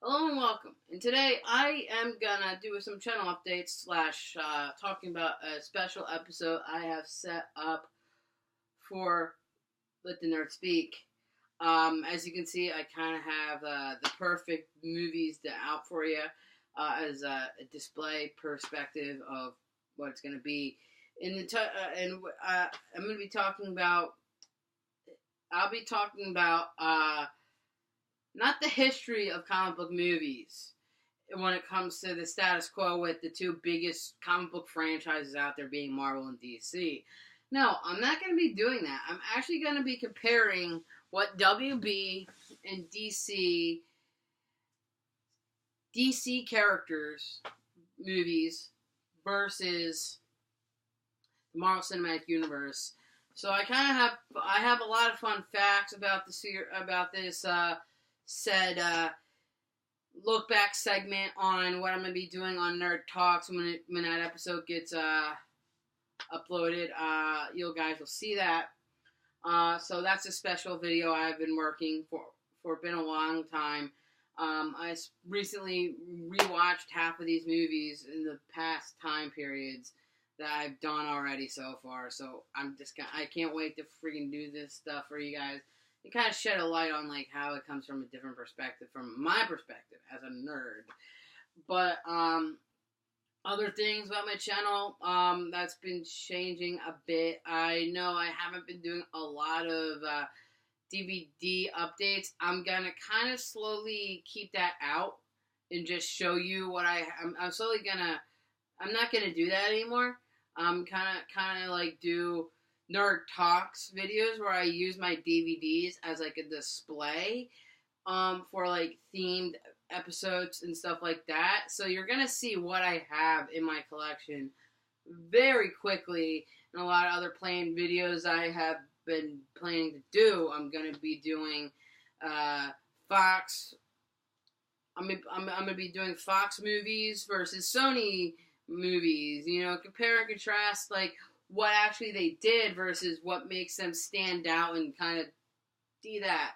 Hello and welcome. And today I am gonna do some channel updates slash talking about a special episode I have set up for Let the Nerd Speak. As you can see, I kind of have the perfect movies out for you as a display perspective of what it's gonna be. I'm gonna be talking about. I'll be talking about. Not the history of comic book movies when it comes to the status quo with the two biggest comic book franchises out there being Marvel and DC. No, I'm not going to be doing that. I'm actually going to be comparing what WB and DC characters movies versus the Marvel Cinematic Universe. So I have a lot of fun facts about this said look back segment on what I'm going to be doing on Nerd Talks when that episode gets uploaded. You guys will see that. So that's a special video I've been working for been a long time. I recently rewatched half of these movies in the past time periods that I've done already so far. So I can't wait to freaking do this stuff for you guys. It kind of shed a light on like how it comes from a different perspective, from my perspective as a nerd. But other things about my channel that's been changing a bit. I know I haven't been doing a lot of DVD updates. I'm gonna kind of slowly keep that out and just show you what I'm slowly gonna. I'm not gonna do that anymore. I'm kind of like do Nerd Talks videos where I use my DVDs as like a display for like themed episodes and stuff like that. So you're gonna see what I have in my collection very quickly, and a lot of other planned videos I have been planning to do. I'm gonna be doing Fox. I'm gonna be doing Fox movies versus Sony movies. You know, compare and contrast like what actually they did versus what makes them stand out and kind of see that.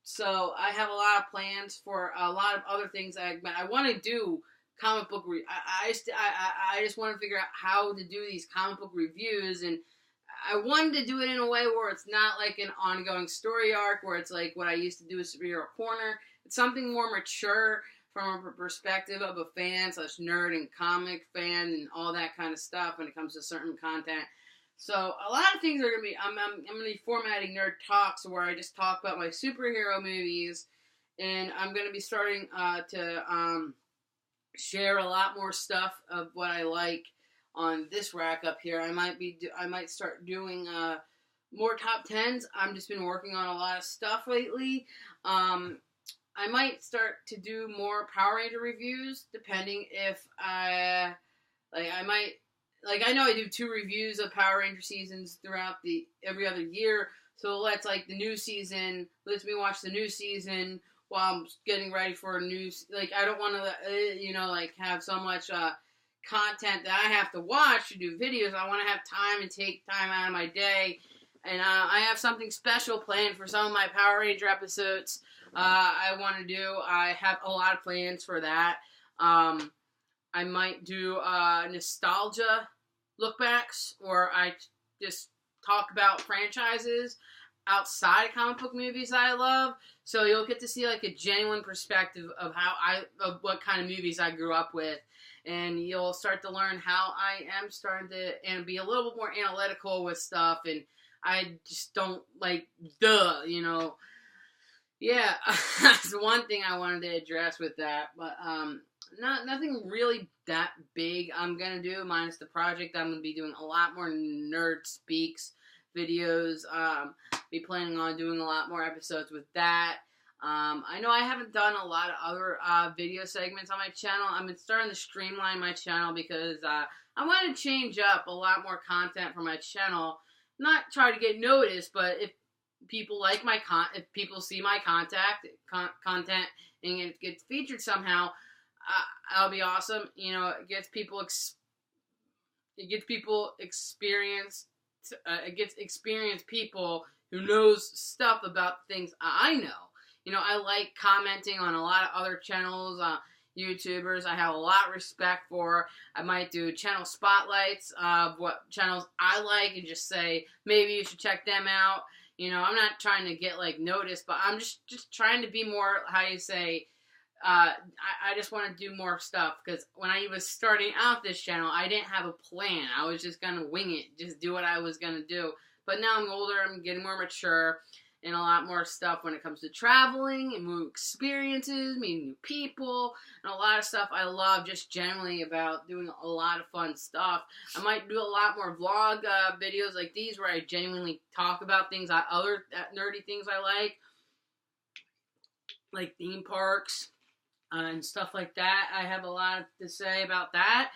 So I have a lot of plans for a lot of other things. I want to do comic book. I just want to figure out how to do these comic book reviews, and I wanted to do it in a way where it's not like an ongoing story arc, where it's like what I used to do with Superhero Corner. It's something more mature from a perspective of a fan slash nerd and comic fan and all that kind of stuff when it comes to certain content. So a lot of things are gonna be. I'm gonna be formatting Nerd Talks where I just talk about my superhero movies, and I'm gonna be starting to share a lot more stuff of what I like on this rack up here. I might start doing more top tens. I've just been working on a lot of stuff lately. I might start to do more Power Ranger reviews, depending if I know I do 2 reviews of Power Ranger seasons throughout every other year. So let's me watch the new season while I'm getting ready for a new. Like I don't want to have so much content that I have to watch to do videos. I want to have time and take time out of my day. And I have something special planned for some of my Power Ranger episodes. I want to do. I have a lot of plans for that. I might do nostalgia lookbacks, or I just talk about franchises outside of comic book movies that I love. So you'll get to see like a genuine perspective of of what kind of movies I grew up with, and you'll start to learn how I am starting to and be a little bit more analytical with stuff, and I just don't Yeah, that's one thing I wanted to address with that, but nothing really that big I'm gonna do, minus the project. I'm gonna be doing a lot more Nerd Speaks videos. Be planning on doing a lot more episodes with that. I know I haven't done a lot of other video segments on my channel. I'm starting to streamline my channel because I want to change up a lot more content for my channel. Not try to get noticed, but if people like if people see my content and it gets featured somehow, that'll be awesome. You know, it gets people experienced people who knows stuff about things I know. You know, I like commenting on a lot of other channels, YouTubers I have a lot of respect for. I might do channel spotlights of what channels I like and just say, maybe you should check them out. You know, I'm not trying to get, like, noticed, but I'm just trying to be more, how you say, I just want to do more stuff, because when I was starting out this channel, I didn't have a plan. I was just going to wing it, just do what I was going to do. But now I'm older, I'm getting more mature, and a lot more stuff when it comes to traveling and new experiences, meeting new people, and a lot of stuff I love just generally about doing a lot of fun stuff. I might do a lot more vlog videos like these where I genuinely talk about things, other nerdy things I like theme parks and stuff like that. I have a lot to say about that.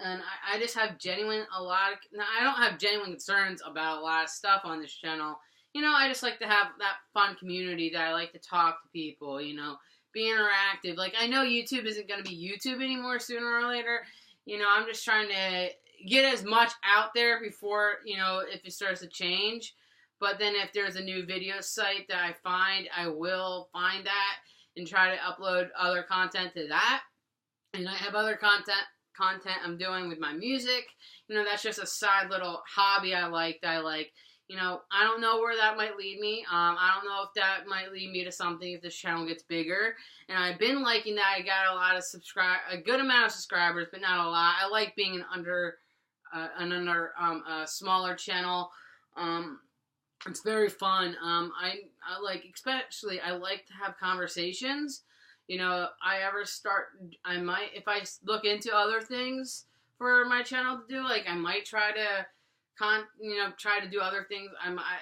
And I just have I don't have genuine concerns about a lot of stuff on this channel. You know, I just like to have that fun community that I like to talk to people, you know, be interactive. Like, I know YouTube isn't going to be YouTube anymore sooner or later. You know, I'm just trying to get as much out there before, you know, if it starts to change. But then if there's a new video site that I find, I will find that and try to upload other content to that. And I have other content I'm doing with my music. You know, that's just a side little hobby I like. You know, I don't know where that might lead me. I don't know if that might lead me to something if this channel gets bigger. And I've been liking that I got a good amount of subscribers, but not a lot. I like being a smaller channel. It's very fun. I like, especially, I like to have conversations. You know, if I look into other things for my channel to do, like, I might try to try to do other things.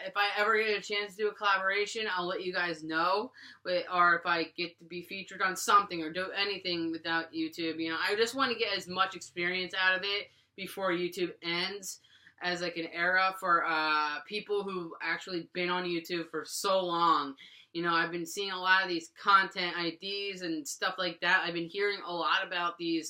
If I ever get a chance to do a collaboration, I'll let you guys know. Or if I get to be featured on something or do anything without YouTube, you know, I just want to get as much experience out of it before YouTube ends, as like an era for people who've actually been on YouTube for so long. You know, I've been seeing a lot of these content IDs and stuff like that. I've been hearing a lot about these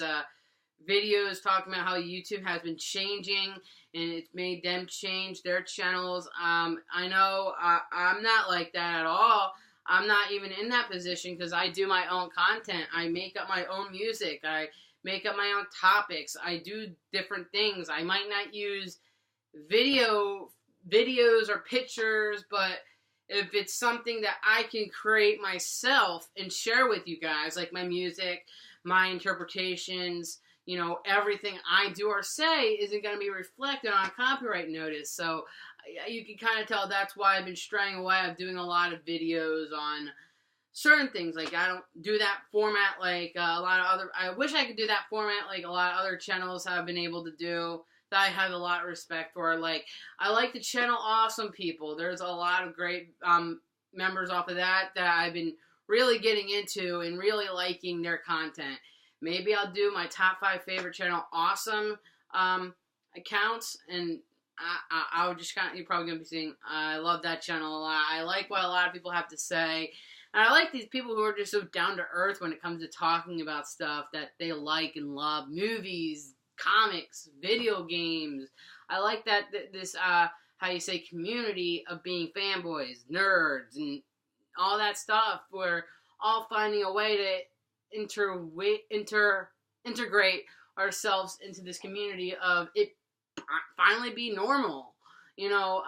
videos talking about how YouTube has been changing and it's made them change their channels. I know I'm not like that at all. I'm not even in that position because I do my own content. I make up my own music. I make up my own topics. I do different things. I might not use videos or pictures, but if it's something that I can create myself and share with you guys, like my music, my interpretations, you know, everything I do or say isn't going to be reflected on a copyright notice. So you can kind of tell that's why I've been straying away of doing a lot of videos on certain things. Like, I don't do that format like a lot of other, I wish I could do that format like a lot of other channels have been able to do, that I have a lot of respect for. Like, I like the channel Awesome People. There's a lot of great members off of that I've been really getting into and really liking their content. Maybe I'll do my top 5 favorite channel Awesome accounts, and I would just kind of, you're probably going to be seeing, I love that channel a lot. I like what a lot of people have to say. And I like these people who are just so down to earth when it comes to talking about stuff that they like and love. Movies, comics, video games. I like that this, how you say, community of being fanboys, nerds, and all that stuff. We're all finding a way to integrate ourselves into this community of it finally be normal. You know,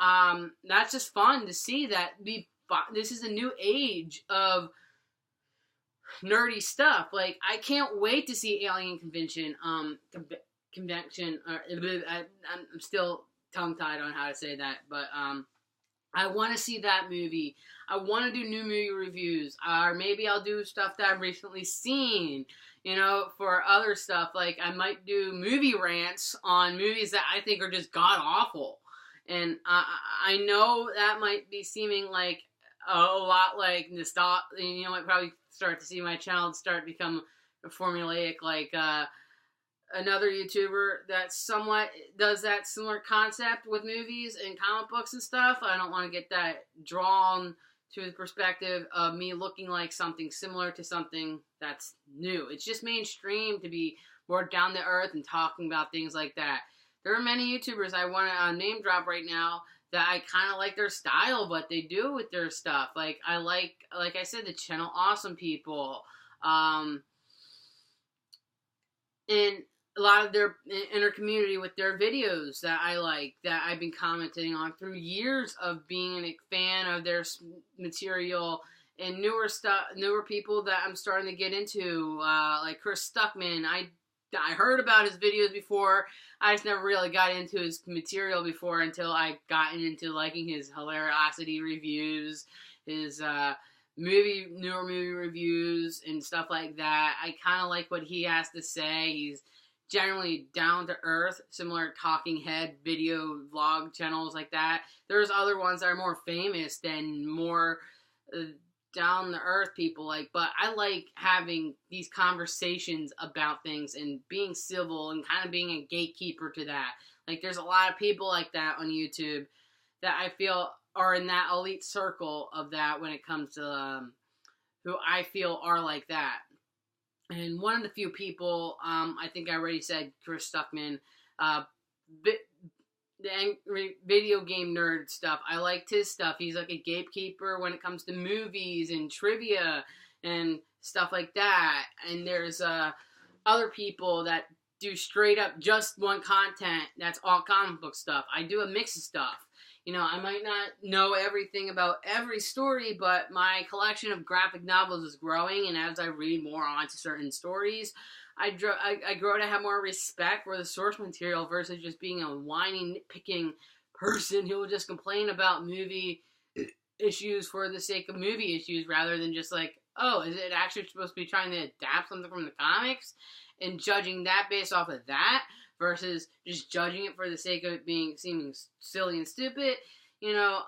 that's just fun to see that this is a new age of nerdy stuff. Like, I can't wait to see Alien Convention. I'm still tongue-tied on how to say that, but I want to see that movie. I want to do new movie reviews, or maybe I'll do stuff that I've recently seen, you know, for other stuff. Like, I might do movie rants on movies that I think are just god-awful, and I know that might be seeming like a lot like nostalgia. You know, I probably start to see my channel start to become formulaic, like another YouTuber that somewhat does that similar concept with movies and comic books and stuff. I don't want to get that drawn to the perspective of me looking like something similar to something that's new. It's just mainstream to be more down to earth and talking about things like that. There are many YouTubers I want to name drop right now that I kind of like their style, what they do with their stuff. Like I said, the Channel Awesome people, and a lot of their inner community with their videos that I like, that I've been commenting on through years of being a fan of their material, and newer people that I'm starting to get into, like Chris Stuckman. I heard about his videos before. I just never really got into his material before until I gotten into liking his Hilarosity reviews, his newer movie reviews and stuff like that. I kind of like what he has to say. He's generally down to earth, similar talking head video vlog channels like that. There's other ones that are more famous than more down the earth people, but I like having these conversations about things and being civil and kind of being a gatekeeper to that. Like, there's a lot of people like that on YouTube that I feel are in that elite circle of that when it comes to who I feel are like that. And one of the few people, I think I already said Chris Stuckman, the angry video game nerd stuff. I liked his stuff. He's like a gatekeeper when it comes to movies and trivia and stuff like that. And there's other people that do straight up just one content that's all comic book stuff. I do a mix of stuff. You know, I might not know everything about every story, but my collection of graphic novels is growing, and as I read more onto certain stories, I grow to have more respect for the source material versus just being a whiny, nitpicking person who will just complain about movie issues for the sake of movie issues rather than just like, oh, is it actually supposed to be trying to adapt something from the comics and judging that based off of that versus just judging it for the sake of it seeming silly and stupid. You know,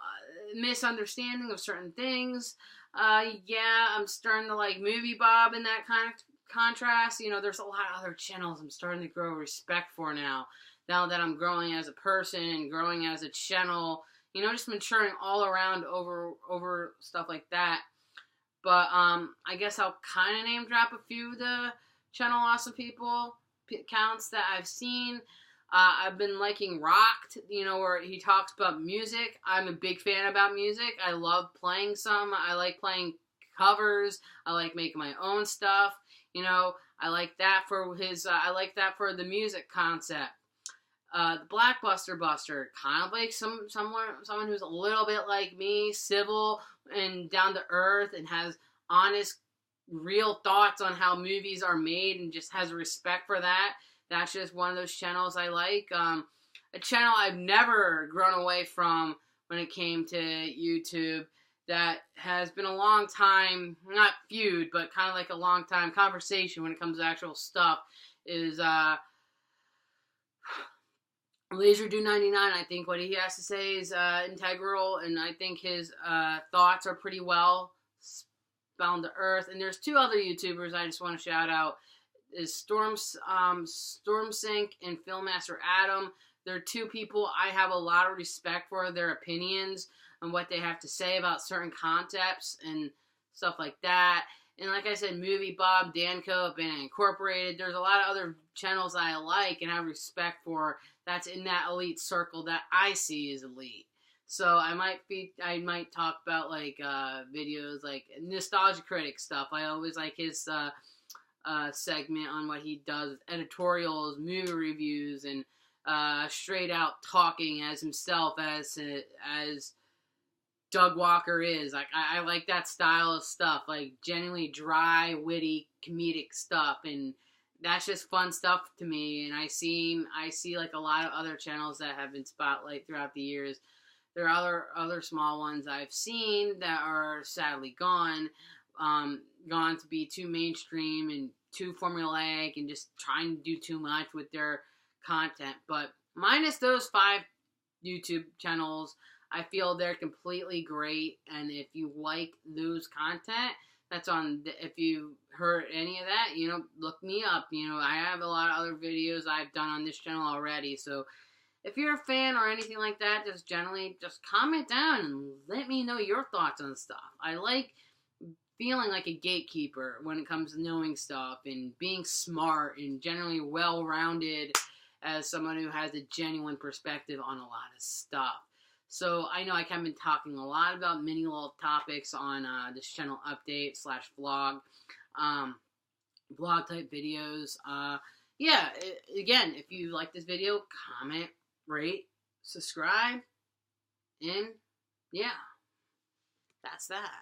misunderstanding of certain things. Yeah, I'm starting to like Movie Bob in that kind of contrast. You know, there's a lot of other channels I'm starting to grow respect for now that I'm growing as a person and growing as a channel, you know, just maturing all around over stuff like that. But I guess I'll kind of name drop a few of the Channel Awesome people accounts that I've seen. I've been liking Rocked, you know, where he talks about music. I'm a big fan about music. I love playing some. I like playing covers. I like making my own stuff. You know, I like that for his. I like that for the music concept. The Blackbuster Buster, kind of like someone who's a little bit like me, civil and down to earth, and has honest, real thoughts on how movies are made, and just has respect for that. That's just one of those channels I like. A channel I've never grown away from when it came to YouTube, that has been a long time, not feud, but kind of like a long time conversation when it comes to actual stuff, is Laser Dude 99. I think what he has to say is integral, and I think his thoughts are pretty well bound to earth. And there's two other YouTubers I just want to shout out, is Stormsync and Filmmaster Adam. They're two people I have a lot of respect for their opinions and what they have to say about certain concepts and stuff like that. And like I said, Movie Bob, Danco, Band Incorporated. There's a lot of other channels I like and have respect for that's in that elite circle that I see as elite. So I might talk about like videos like Nostalgia Critic stuff. I always like his segment on what he does with editorials, movie reviews, and straight out talking as himself as Doug Walker is. Like I like that style of stuff, like genuinely dry, witty, comedic stuff, and that's just fun stuff to me. And I see like a lot of other channels that have been spotlight throughout the years. There are other small ones I've seen that are sadly gone to be too mainstream and too formulaic and just trying to do too much with their content. But minus those 5 YouTube channels, I feel they're completely great. And if you like those content, that's on. If you heard any of that, you know, look me up. You know, I have a lot of other videos I've done on this channel already. So if you're a fan or anything like that, just comment down and let me know your thoughts on stuff. I like feeling like a gatekeeper when it comes to knowing stuff and being smart and generally well-rounded as someone who has a genuine perspective on a lot of stuff. So I know I have been talking a lot about mini little topics on this channel update / vlog, vlog type videos. Yeah, again, if you like this video, comment, rate, subscribe, and yeah, that's that.